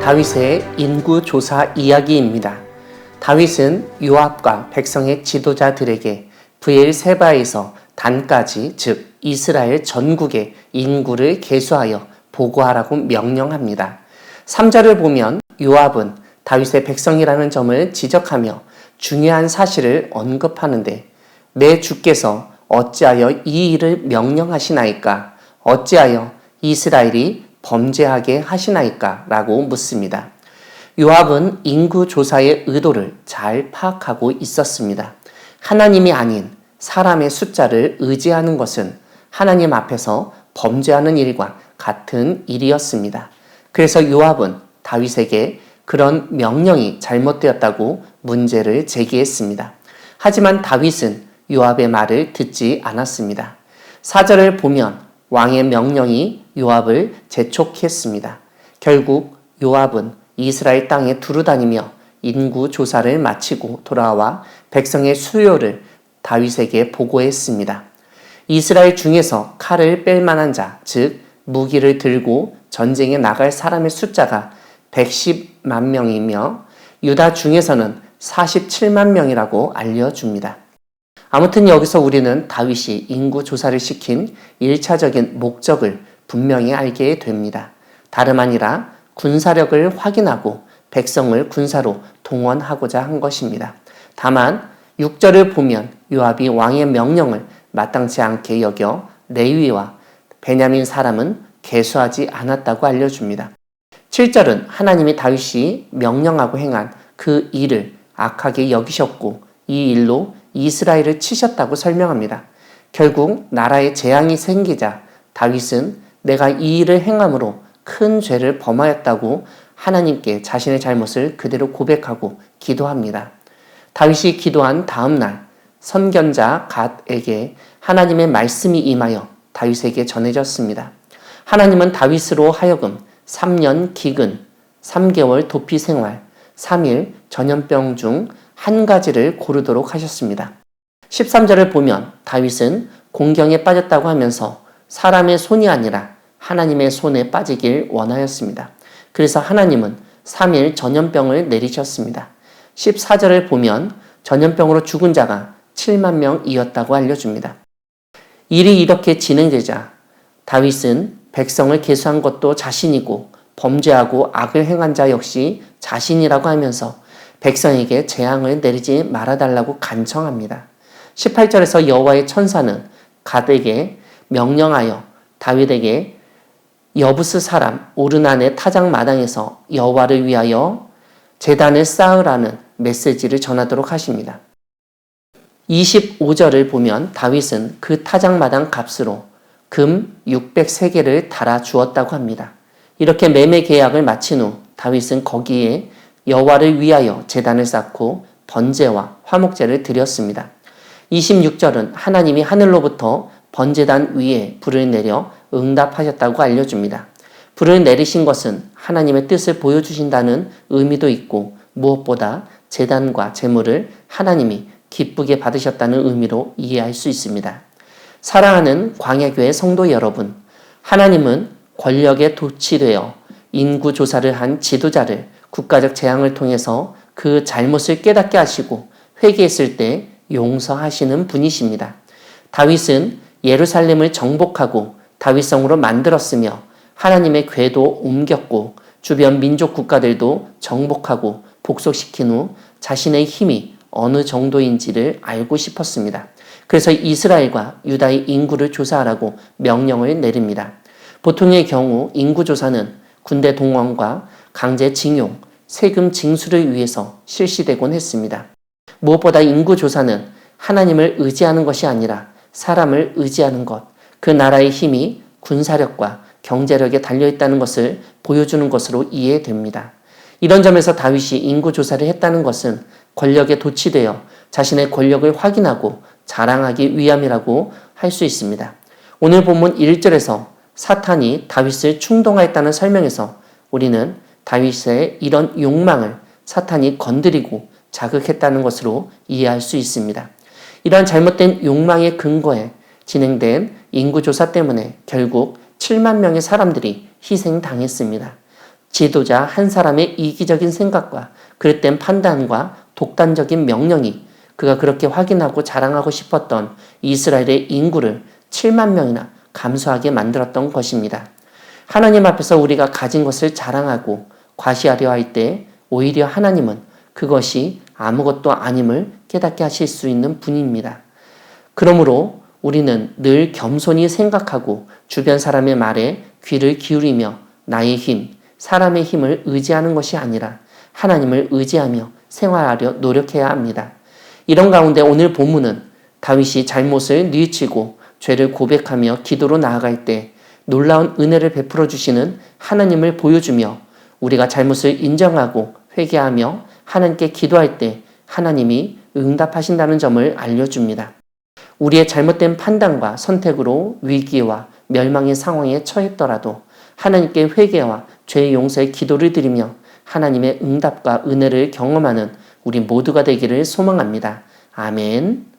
다윗의 인구조사 이야기입니다. 다윗은 요압과 백성의 지도자들에게 브엘세바에서 단까지, 즉 이스라엘 전국의 인구를 계수하여 보고하라고 명령합니다. 3절을 보면 요압은 다윗의 백성이라는 점을 지적하며 중요한 사실을 언급하는데, 내 주께서 어찌하여 이 일을 명령하시나이까? 어찌하여 이스라엘이 범죄하게 하시나이까? 라고 묻습니다. 요압은 인구조사의 의도를 잘 파악하고 있었습니다. 하나님이 아닌 사람의 숫자를 의지하는 것은 하나님 앞에서 범죄하는 일과 같은 일이었습니다. 그래서 요압은 다윗에게 그런 명령이 잘못되었다고 문제를 제기했습니다. 하지만 다윗은 요압의 말을 듣지 않았습니다. 4절을 보면 왕의 명령이 요압을 재촉했습니다. 결국 요압은 이스라엘 땅에 두루다니며 인구 조사를 마치고 돌아와 백성의 수요를 다윗에게 보고했습니다. 이스라엘 중에서 칼을 뺄 만한 자, 즉 무기를 들고 전쟁에 나갈 사람의 숫자가 110만 명이며 유다 중에서는 47만 명이라고 알려줍니다. 아무튼 여기서 우리는 다윗이 인구 조사를 시킨 1차적인 목적을 분명히 알게 됩니다. 다름 아니라 군사력을 확인하고 백성을 군사로 동원하고자 한 것입니다. 다만 6절을 보면 요압이 왕의 명령을 마땅치 않게 여겨 레위와 베냐민 사람은 계수하지 않았다고 알려줍니다. 7절은 하나님이 다윗이 명령하고 행한 그 일을 악하게 여기셨고 이 일로 이스라엘을 치셨다고 설명합니다. 결국 나라에 재앙이 생기자 다윗은 내가 이 일을 행함으로 큰 죄를 범하였다고 하나님께 자신의 잘못을 그대로 고백하고 기도합니다. 다윗이 기도한 다음 날 선견자 갓에게 하나님의 말씀이 임하여 다윗에게 전해졌습니다. 하나님은 다윗으로 하여금 3년 기근, 3개월 도피 생활, 3일 전염병 중 한 가지를 고르도록 하셨습니다. 13절을 보면 다윗은 공경에 빠졌다고 하면서 사람의 손이 아니라 하나님의 손에 빠지길 원하였습니다. 그래서 하나님은 3일 전염병을 내리셨습니다. 14절을 보면 전염병으로 죽은 자가 7만 명이었다고 알려줍니다. 일이 이렇게 진행되자 다윗은 백성을 계수한 것도 자신이고 범죄하고 악을 행한 자 역시 자신이라고 하면서 백성에게 재앙을 내리지 말아달라고 간청합니다. 18절에서 여호와의 천사는 갓에게 명령하여 다윗에게 여부스 사람 오르난의 타작 마당에서 여호와를 위하여 제단을 쌓으라는 메시지를 전하도록 하십니다. 25절을 보면 다윗은 그 타작 마당 값으로 금 600세겔을 달아 주었다고 합니다. 이렇게 매매 계약을 마친 후 다윗은 거기에 여호와를 위하여 제단을 쌓고 번제와 화목제를 드렸습니다. 26절은 하나님이 하늘로부터 번제단 위에 불을 내려 응답하셨다고 알려줍니다. 불을 내리신 것은 하나님의 뜻을 보여주신다는 의미도 있고 무엇보다 제단과 제물을 하나님이 기쁘게 받으셨다는 의미로 이해할 수 있습니다. 사랑하는 광야교회 성도 여러분, 하나님은 권력에 도취되어 인구조사를 한 지도자를 국가적 재앙을 통해서 그 잘못을 깨닫게 하시고 회개했을 때 용서하시는 분이십니다. 다윗은 예루살렘을 정복하고 다윗성으로 만들었으며 하나님의 궤도 옮겼고 주변 민족 국가들도 정복하고 복속시킨 후 자신의 힘이 어느 정도인지를 알고 싶었습니다. 그래서 이스라엘과 유다의 인구를 조사하라고 명령을 내립니다. 보통의 경우 인구조사는 군대 동원과 강제징용, 세금 징수를 위해서 실시되곤 했습니다. 무엇보다 인구조사는 하나님을 의지하는 것이 아니라 사람을 의지하는 것, 그 나라의 힘이 군사력과 경제력에 달려있다는 것을 보여주는 것으로 이해됩니다. 이런 점에서 다윗이 인구조사를 했다는 것은 권력에 도취되어 자신의 권력을 확인하고 자랑하기 위함이라고 할 수 있습니다. 오늘 본문 1절에서 사탄이 다윗을 충동하였다는 설명에서 우리는 다윗의 이런 욕망을 사탄이 건드리고 자극했다는 것으로 이해할 수 있습니다. 이러한 잘못된 욕망의 근거에 진행된 인구조사 때문에 결국 7만 명의 사람들이 희생당했습니다. 지도자 한 사람의 이기적인 생각과 그릇된 판단과 독단적인 명령이 그가 그렇게 확인하고 자랑하고 싶었던 이스라엘의 인구를 7만 명이나 감소하게 만들었던 것입니다. 하나님 앞에서 우리가 가진 것을 자랑하고 과시하려 할 때 오히려 하나님은 그것이 아무것도 아님을 깨닫게 하실 수 있는 분입니다. 그러므로 우리는 늘 겸손히 생각하고 주변 사람의 말에 귀를 기울이며 나의 힘, 사람의 힘을 의지하는 것이 아니라 하나님을 의지하며 생활하려 노력해야 합니다. 이런 가운데 오늘 본문은 다윗이 잘못을 뉘우치고 죄를 고백하며 기도로 나아갈 때 놀라운 은혜를 베풀어 주시는 하나님을 보여주며 우리가 잘못을 인정하고 회개하며 하나님께 기도할 때 하나님이 응답하신다는 점을 알려줍니다. 우리의 잘못된 판단과 선택으로 위기와 멸망의 상황에 처했더라도 하나님께 회개와 죄의 용서의 기도를 드리며 하나님의 응답과 은혜를 경험하는 우리 모두가 되기를 소망합니다. 아멘.